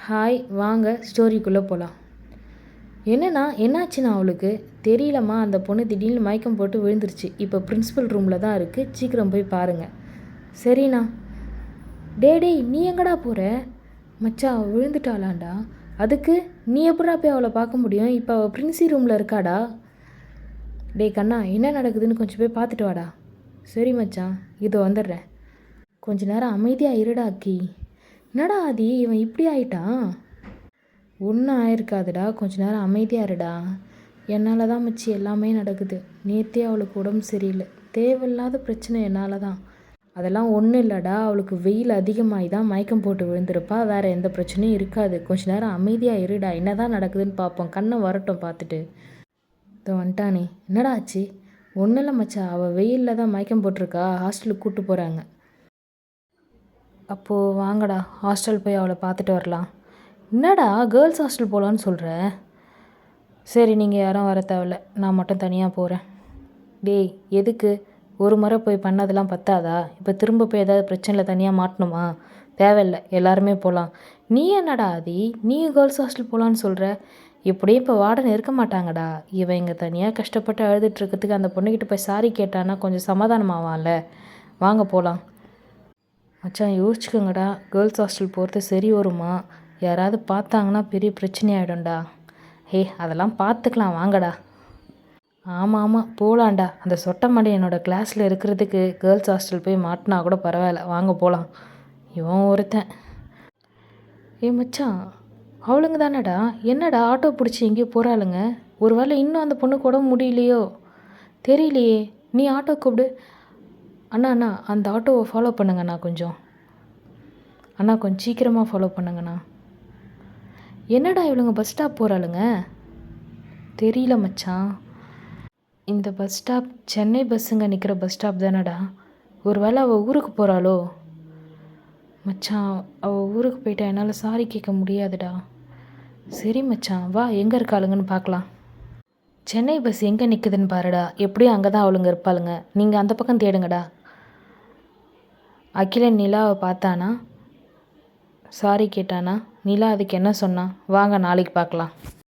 Hi வாங்க ஸ்டோரிக்குள்ளே போகலாம். என்னாச்சுண்ணா அவளுக்கு தெரியலம்மா. அந்த பொண்ணு திடீர்னு மயக்கம் போட்டு விழுந்துருச்சு. இப்போ பிரின்ஸிபல் ரூமில் தான் இருக்குது. சீக்கிரம் போய் பாருங்கள். சரிண்ணா. டேய் நீ எங்கடா போகிற? மச்சான் விழுந்துட்டாளாண்டா. அதுக்கு நீ எப்படா போய் அவளை பார்க்க முடியும்? இப்போ அவள் பிரின்சி ரூமில் இருக்காடா. கண்ணா என்ன நடக்குதுன்னு கொஞ்சம் போய் பார்த்துட்டு வாடா. சரி மச்சான், இதோ வந்துடுறேன். கொஞ்ச நேரம் அமைதியாக இருடா அக்கி. என்னடா ஆதி இவன் இப்படி ஆயிட்டான்? ஒன்றும் ஆயிருக்காதுடா, கொஞ்ச நேரம் அமைதியாக இருடா. என்னால் தான் மச்சி எல்லாமே நடக்குது. நேற்றே அவளுக்கு உடம்பு சரியில்லை. தேவையில்லாத பிரச்சனை என்னால் தான். அதெல்லாம் ஒன்றும் இல்லைடா. அவளுக்கு வெயில் அதிகமாகி தான் மயக்கம் போட்டு விழுந்திருப்பா. வேறு எந்த பிரச்சனையும் இருக்காது. கொஞ்ச நேரம் அமைதியாக இருடா. என்ன தான் நடக்குதுன்னு பார்ப்போம். கண்ணை வரட்டும் பார்த்துட்டு. இதோ வந்துட்டானே. என்னடா ஆச்சு? ஒன்றும் இல்லை மச்சா, அவள் வெயிலில் தான் மயக்கம் போட்டிருக்கா. ஹாஸ்டலுக்கு கூப்பிட்டு போகிறாங்க. அப்போது வாங்கடா, ஹாஸ்டல் போய் அவளை பார்த்துட்டு வரலாம். என்னடா கேர்ள்ஸ் ஹாஸ்டல் போகலான்னு சொல்கிற? சரி, நீங்கள் யாரும் வர தேவையில்ல, நான் மட்டும் தனியாக போகிறேன். டேய் எதுக்கு? ஒரு முறை போய் பண்ணதெல்லாம் பத்தாதா? இப்போ திரும்ப போய் ஏதாவது பிரச்சனையில் தனியாக மாட்டணுமா? தேவையில்லை, எல்லாருமே போகலாம். நீ என்னடா ஆதி, நீயும் கேர்ள்ஸ் ஹாஸ்டல் போகலான்னு சொல்கிற? இப்படியும் இப்போ வார்டன் இருக்க மாட்டாங்கடா. இவன் இங்கே தனியாக கஷ்டப்பட்டு அழுதுட்டுருக்கிறதுக்கு அந்த பொண்ணுக்கிட்ட போய் சாரி கேட்டானா கொஞ்சம் சமாதானமாவான்ல. வாங்க போகலாம். மச்சான் யோசிச்சுக்கோங்கடா. கேர்ள்ஸ் ஹாஸ்டல் போகிறது சரி வருமா? யாராவது பார்த்தாங்கன்னா பெரிய பிரச்சனையாயிடும்டா. அதெல்லாம் பார்த்துக்கலாம் வாங்கடா. ஆமாம் போகலான்டா. அந்த சொட்ட மண்டை என்னோடய கிளாஸில் இருக்கிறதுக்கு கேர்ள்ஸ் ஹாஸ்டல் போய் மாட்டினா கூட பரவாயில்ல. வாங்க போகலாம். இவன் ஒருத்தன். மச்சான் அவளுங்க தானடா. என்னடா ஆட்டோ பிடிச்சி எங்கேயோ போகிறாளுங்க? ஒரு வேளை இன்னும் அந்த பொண்ணுக்கு உடம்பு முடியலையோ தெரியலையே. நீ ஆட்டோ கூப்பிடு. அண்ணா அந்த ஆட்டோவை ஃபாலோ பண்ணுங்கண்ணா கொஞ்சம். அண்ணா கொஞ்சம் சீக்கிரமாக ஃபாலோ பண்ணுங்கண்ணா. என்னடா இவளுங்க பஸ் ஸ்டாப் போகிறாளுங்க? தெரியல மச்சான். இந்த பஸ் ஸ்டாப் சென்னை பஸ்ஸுங்க நிற்கிற பஸ் ஸ்டாப் தானடா. ஒரு வேளை அவள் ஊருக்கு போகிறாளோ? மச்சான் அவள் ஊருக்கு போயிட்டா என்னால் சாரி கேட்க முடியாதுடா. சரி மச்சான் வா, எங்கே இருக்காளுங்கன்னு பார்க்கலாம். சென்னை பஸ் எங்கே நிற்குதுன்னு பாருடா. எப்படியும் அங்கே தான் அவளுங்க இருப்பாளுங்க. நீங்கள் அந்த பக்கம் தேடுங்கடா. அகிலன் நிலாவை பார்த்தானா? சாரி கேட்டானா? நிலா அதுக்கு என்ன சொன்னா? வாங்க நாளைக்கு பார்க்கலாம்.